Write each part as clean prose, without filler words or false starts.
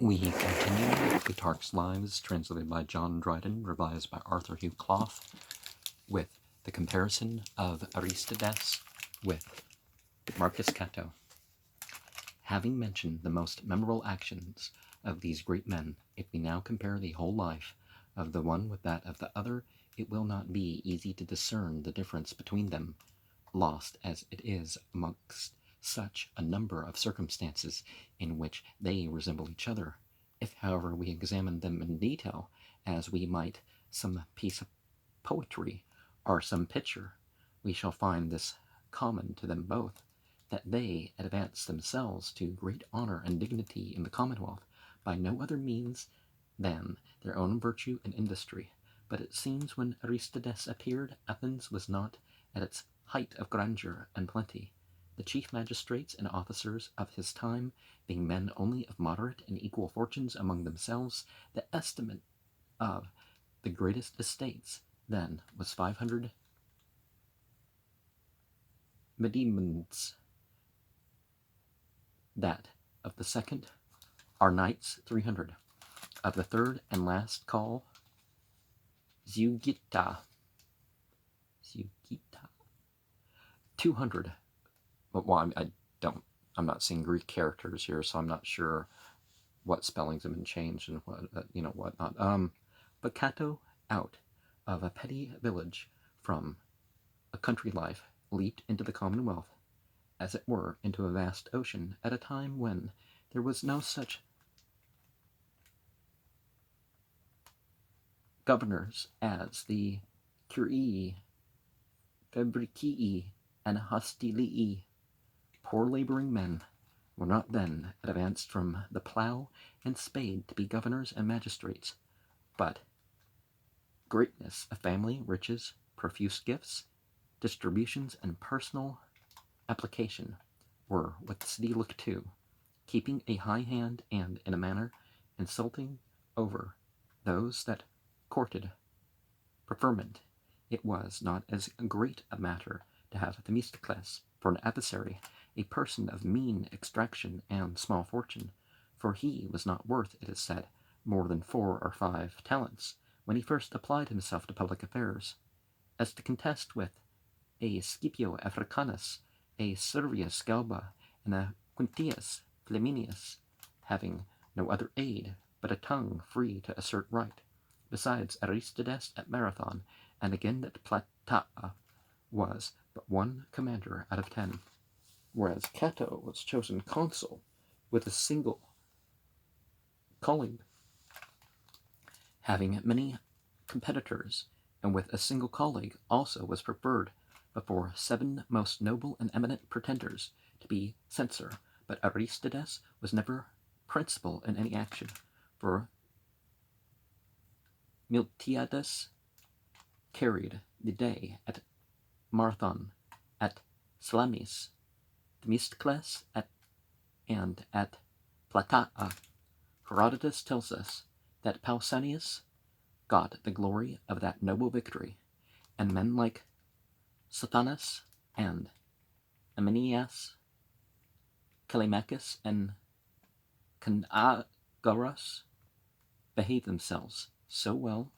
We continue Plutarch's Lives, translated by John Dryden, revised by Arthur Hugh Clough, with the comparison of Aristides with Marcus Cato. Having mentioned the most memorable actions of these great men, if we now compare the whole life of the one with that of the other, it will not be easy to discern the difference between them, lost as it is amongst such a number of circumstances in which they resemble each other. If, however, we examine them in detail, as we might some piece of poetry or some picture, we shall find this common to them both, that they advance themselves to great honor and dignity in the commonwealth by no other means than their own virtue and industry. But it seems when Aristides appeared, Athens was not at its height of grandeur and plenty, the chief magistrates and officers of his time being men only of moderate and equal fortunes among themselves. The estimate of the greatest estates then was 500 mediments, that of the second are knights 300, of the third and last call Zeugita 200. Well, I'm not seeing Greek characters here, so I'm not sure what spellings have been changed and whatnot. But Cato, out of a petty village from a country life, leaped into the commonwealth, as it were, into a vast ocean, at a time when there was no such governors as the curii, fabricii, and hostilii. Poor laboring men were not then advanced from the plough and spade to be governors and magistrates, but greatness of family, riches, profuse gifts, distributions, and personal application were what the city looked to, keeping a high hand and, in a manner, insulting over those that courted preferment. It was not as great a matter to have Themistocles for an adversary, a person of mean extraction and small fortune, for he was not worth, it is said, more than 4 or 5 talents when he first applied himself to public affairs, as to contest with a Scipio Africanus, a Servius Galba, and a Quintius Flaminius, having no other aid but a tongue free to assert right. Besides, Aristides at Marathon, and again at Plataea, was but one commander out of 10, whereas Cato was chosen consul with a single colleague, having many competitors, and with a single colleague also was preferred before 7 most noble and eminent pretenders to be censor. But Aristides was never principal in any action, for Miltiades carried the day at Marathon, at Salamis, Themistocles and at Plataea. Herodotus tells us that Pausanias got the glory of that noble victory, and men like Sotanus and Aminias, Callimachus, and Canagaras behaved themselves so well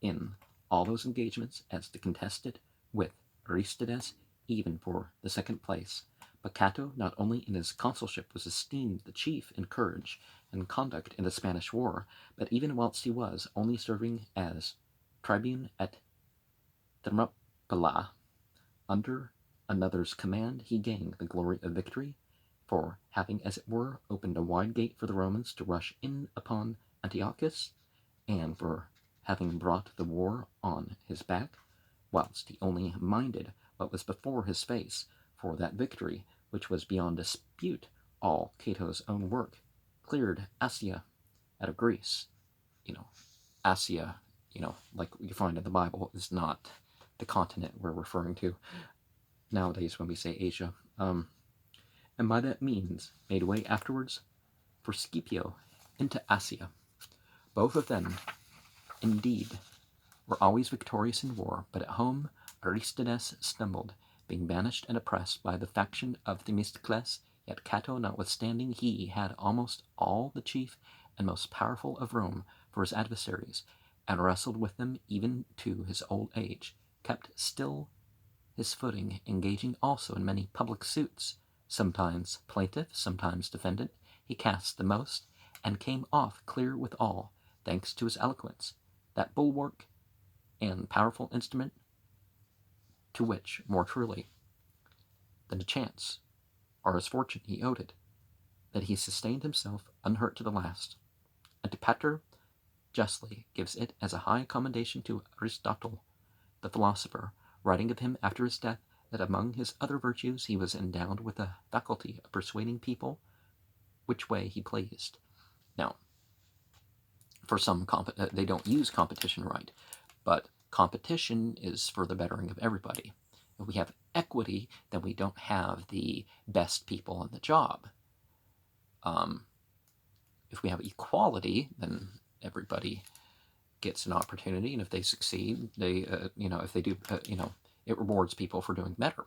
in all those engagements as to contest it with Aristides even for the second place. But Cato, not only in his consulship, was esteemed the chief in courage and conduct in the Spanish War, but even whilst he was only serving as tribune at Thermopylae, under another's command, he gained the glory of victory, for having, as it were, opened a wide gate for the Romans to rush in upon Antiochus, and for having brought the war on his back, whilst he only minded what was before his face, for that victory, which was beyond dispute all Cato's own work, cleared Asia out of Greece. Asia, like you find in the Bible, is not the continent we're referring to nowadays when we say Asia. And by that means made way afterwards for Scipio into Asia. Both of them, indeed, were always victorious in war, but at home Aristides stumbled, being banished and oppressed by the faction of Themistocles. Yet Cato, notwithstanding he had almost all the chief and most powerful of Rome for his adversaries, and wrestled with them even to his old age, kept still his footing, engaging also in many public suits, sometimes plaintiff, sometimes defendant. He cast the most, and came off clear with all, thanks to his eloquence, that bulwark and powerful instrument to which, more truly than to chance or his fortune, he owed it, that he sustained himself unhurt to the last. Antipater justly gives it as a high commendation to Aristotle, the philosopher, writing of him after his death, that among his other virtues he was endowed with a faculty of persuading people which way he pleased. Now, for some, they don't use competition right, but competition is for the bettering of everybody. If we have equity, then we don't have the best people on the job. If we have equality, then everybody gets an opportunity, and if they succeed, they, if they do, it rewards people for doing better.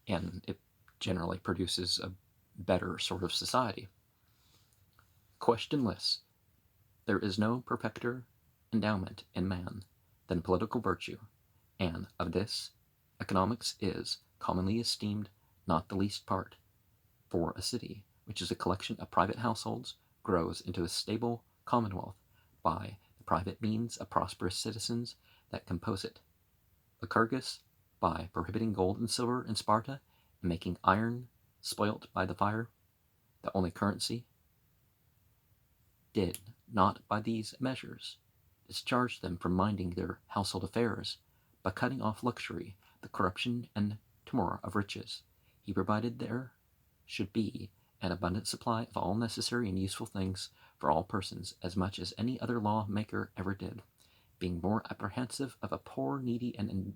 And it generally produces a better sort of society. Questionless, there is no perfecter endowment in man than political virtue, and of this economics is commonly esteemed not the least part. For a city, which is a collection of private households, grows into a stable commonwealth by the private means of prosperous citizens that compose it. Lycurgus, by prohibiting gold and silver in Sparta, and making iron spoilt by the fire the only currency, did not by these measures discharge them from minding their household affairs, by cutting off luxury, the corruption and tumor of riches. He provided there should be an abundant supply of all necessary and useful things for all persons, as much as any other lawmaker ever did, being more apprehensive of a poor, needy, and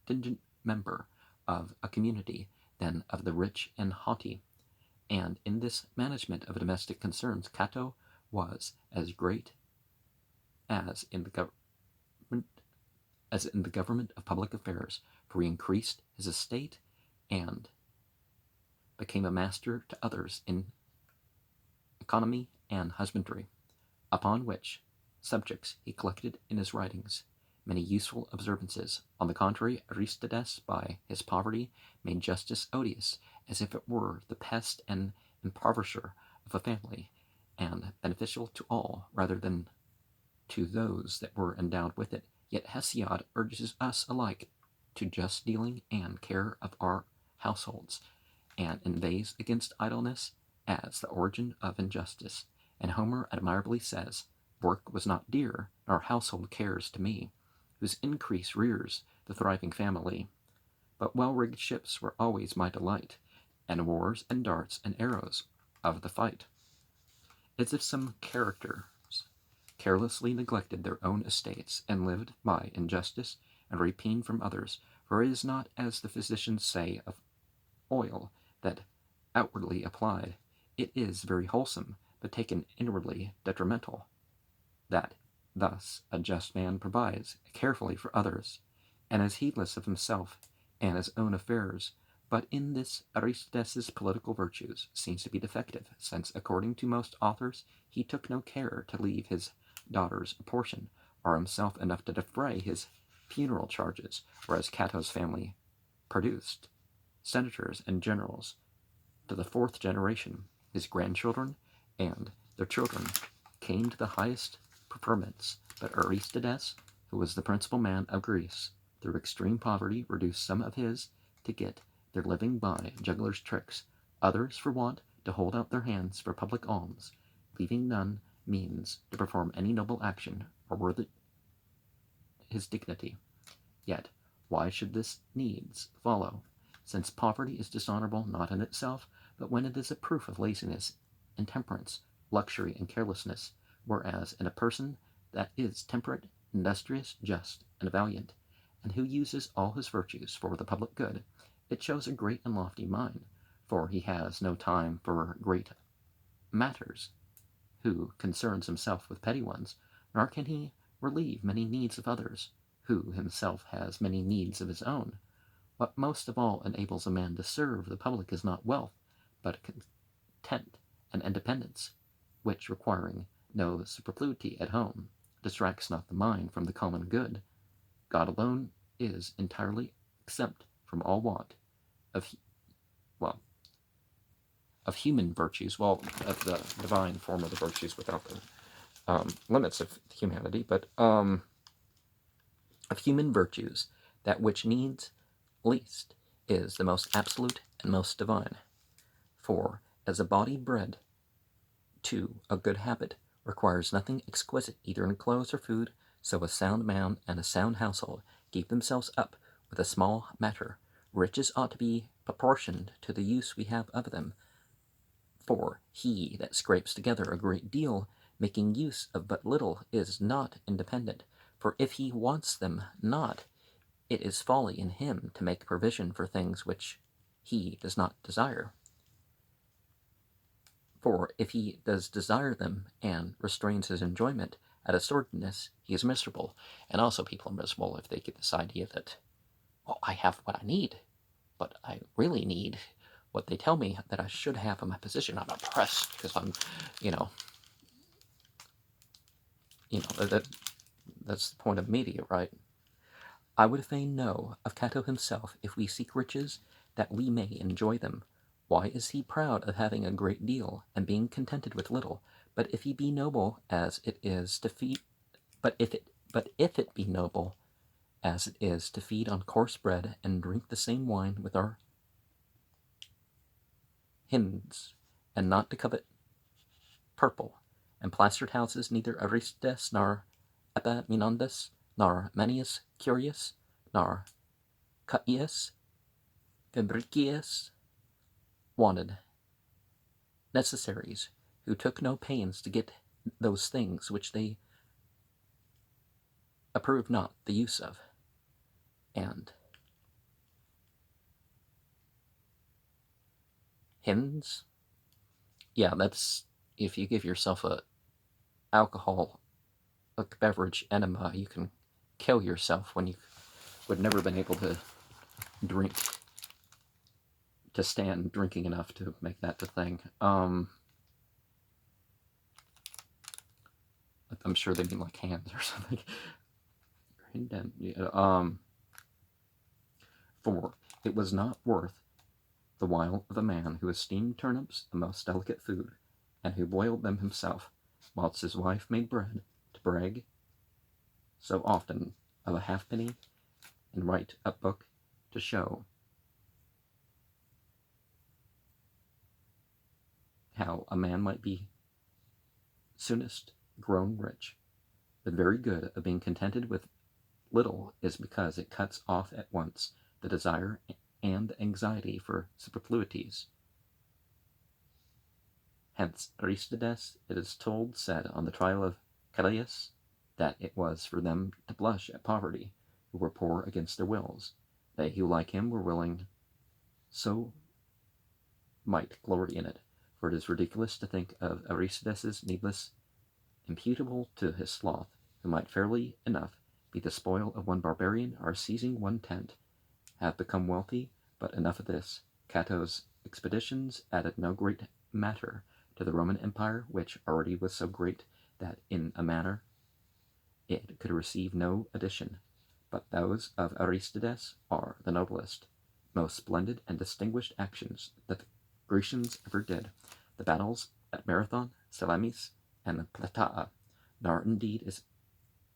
indigent member of a community than of the rich and haughty. And in this management of domestic concerns, Cato was as great as in the government of public affairs, for he increased his estate and became a master to others in economy and husbandry, upon which subjects he collected in his writings many useful observances. On the contrary, Aristides, by his poverty, made justice odious, as if it were the pest and impoverisher of a family, and beneficial to all rather than to those that were endowed with it. Yet Hesiod urges us alike to just dealing and care of our households, and inveighs against idleness as the origin of injustice. And Homer admirably says, "Work was not dear, nor household cares to me, whose increase rears the thriving family. But well-rigged ships were always my delight, and wars and darts and arrows of the fight." As if some characters carelessly neglected their own estates, and lived by injustice and rapine from others. For it is not, as the physicians say of oil, that outwardly applied it is very wholesome, but taken inwardly detrimental, that thus a just man provides carefully for others, and is heedless of himself and his own affairs. But in this Aristides' political virtues seems to be defective, since, according to most authors, he took no care to leave his daughters a portion, or himself enough to defray his funeral charges, whereas Cato's family produced senators and generals to the fourth generation. His grandchildren and their children came to the highest preferments, but Aristides, who was the principal man of Greece, through extreme poverty, reduced some of his to get their living by jugglers' tricks, others for want to hold out their hands for public alms, leaving none means to perform any noble action or worthy his dignity. Yet why should this needs follow, since poverty is dishonorable not in itself, but when it is a proof of laziness, intemperance, luxury, and carelessness, whereas in a person that is temperate, industrious, just, and valiant, and who uses all his virtues for the public good, it shows a great and lofty mind, for he has no time for great matters, who concerns himself with petty ones, nor can he relieve many needs of others, who himself has many needs of his own. What most of all enables a man to serve the public is not wealth, but content and independence, which, requiring no superfluity at home, distracts not the mind from the common good. God alone is entirely exempt from all want of, well, of human virtues, well, of the divine form of the virtues without the limits of humanity, but of human virtues, that which needs least is the most absolute and most divine. For as a body bred to a good habit requires nothing exquisite either in clothes or food, so a sound man and a sound household keep themselves up with a small matter. Riches ought to be proportioned to the use we have of them. For he that scrapes together a great deal, making use of but little, is not independent. For if he wants them not, it is folly in him to make provision for things which he does not desire. For if he does desire them and restrains his enjoyment at a sordidness, he is miserable. And also people are miserable if they get this idea that, well, I have what I need, but I really need what they tell me that I should have in my position. I'm oppressed because I'm, that's the point of media, right? I would fain know of Cato himself, if we seek riches, that we may enjoy them. Why is he proud of having a great deal, and being contented with little? But if he be noble as it is to feed, but if it be noble as it is to feed on coarse bread and drink the same wine with our hymns, and not to covet purple and plastered houses, neither Aristides nor Epaminondas nor Manius Curius nor Caius Fabricius wanted necessaries, who took no pains to get those things which they approved not the use of. And hymns, yeah, that's if you give yourself a alcoholic beverage enema, you can kill yourself when you would never been able to stand drinking enough to make that the thing. I'm sure they mean like hands or something. For it was not worth the while of a man who esteemed turnips the most delicate food, and who boiled them himself, whilst his wife made bread, to brag so often of a halfpenny, and write a book to show how a man might be soonest grown rich. The very good of being contented with little is because it cuts off at once the desire and anxiety for superfluities. Hence Aristides, it is told, said on the trial of Callias, that it was for them to blush at poverty, who were poor against their wills. They who, like him, were willing so might glory in it, for it is ridiculous to think of Aristides' needless imputable to his sloth, who might fairly enough be the spoil of one barbarian or seizing one tent, have become wealthy. But enough of this. Cato's expeditions added no great matter to the Roman Empire, which already was so great that in a manner it could receive no addition. But those of Aristides are the noblest, most splendid and distinguished actions that the Grecians ever did. The battles at Marathon, Salamis, and Plataea, nor indeed is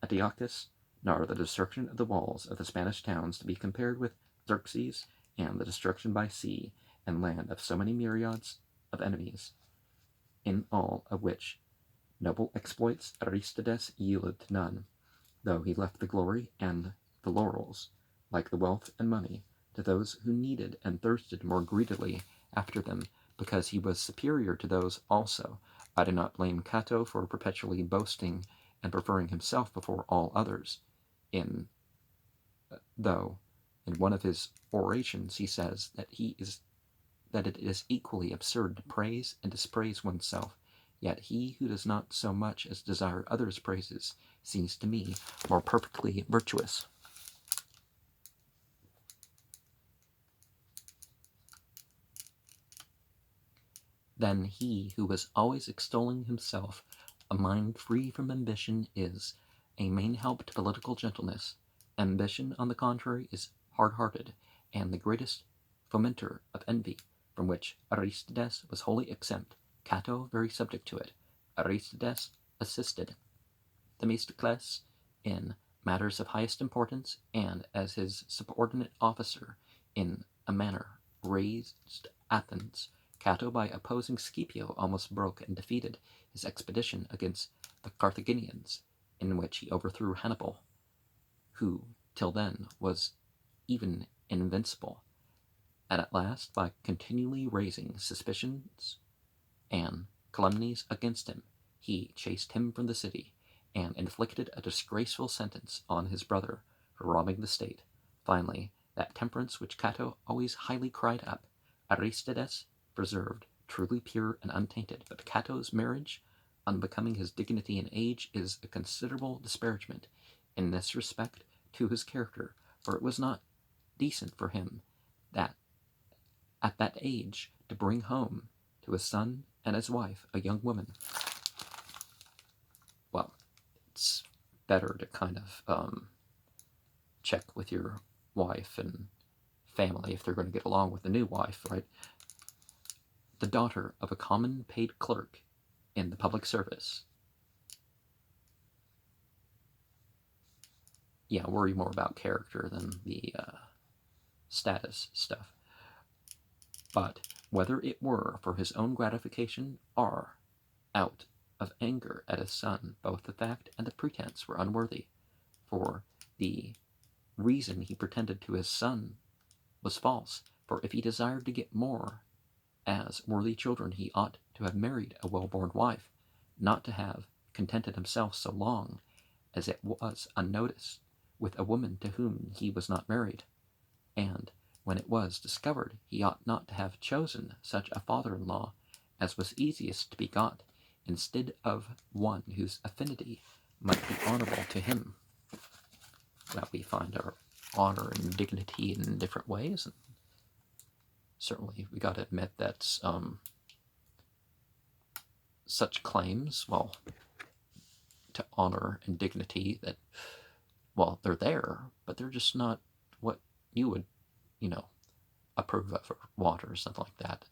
Antiochus, nor the destruction of the walls of the Spanish towns to be compared with Xerxes, and the destruction by sea and land of so many myriads of enemies, in all of which noble exploits Aristides yielded to none, though he left the glory and the laurels, like the wealth and money, to those who needed and thirsted more greedily after them, because he was superior to those also. I do not blame Cato for perpetually boasting and preferring himself before all others, though in one of his orations he says that it is equally absurd to praise and dispraise oneself. Yet he who does not so much as desire others' praises seems to me more perfectly virtuous. Then he who was always extolling himself a mind free from ambition is a main help to political gentleness. Ambition, on the contrary, is hard-hearted, and the greatest fomenter of envy, from which Aristides was wholly exempt, Cato very subject to it. Aristides assisted Themistocles in matters of highest importance, and as his subordinate officer in a manner raised Athens. Cato, by opposing Scipio, almost broke and defeated his expedition against the Carthaginians, in which he overthrew Hannibal, who till then was even invincible, and at last, by continually raising suspicions and calumnies against him, he chased him from the city, and inflicted a disgraceful sentence on his brother for robbing the state. Finally, that temperance which Cato always highly cried up, Aristides preserved, truly pure and untainted. But Cato's marriage, unbecoming his dignity and age, is a considerable disparagement in this respect to his character, for it was not decent for him that at that age to bring home to his son and his wife a young woman. Well, it's better to kind of check with your wife and family if they're going to get along with the new wife, right? The daughter of a common paid clerk in the public service. Yeah, worry more about character than the status stuff. But whether it were for his own gratification or out of anger at his son, both the fact and the pretense were unworthy, for the reason he pretended to his son was false. For if he desired to get more as worthy children, he ought to have married a well-born wife, not to have contented himself so long as it was unnoticed with a woman to whom he was not married. And when it was discovered, he ought not to have chosen such a father-in-law as was easiest to be got, instead of one whose affinity might be honorable to him. Well, we find our honor and dignity in different ways, and certainly we got to admit that such claims, well, to honor and dignity, that, well, they're there, but they're just not what you would, approve of or want or something like that.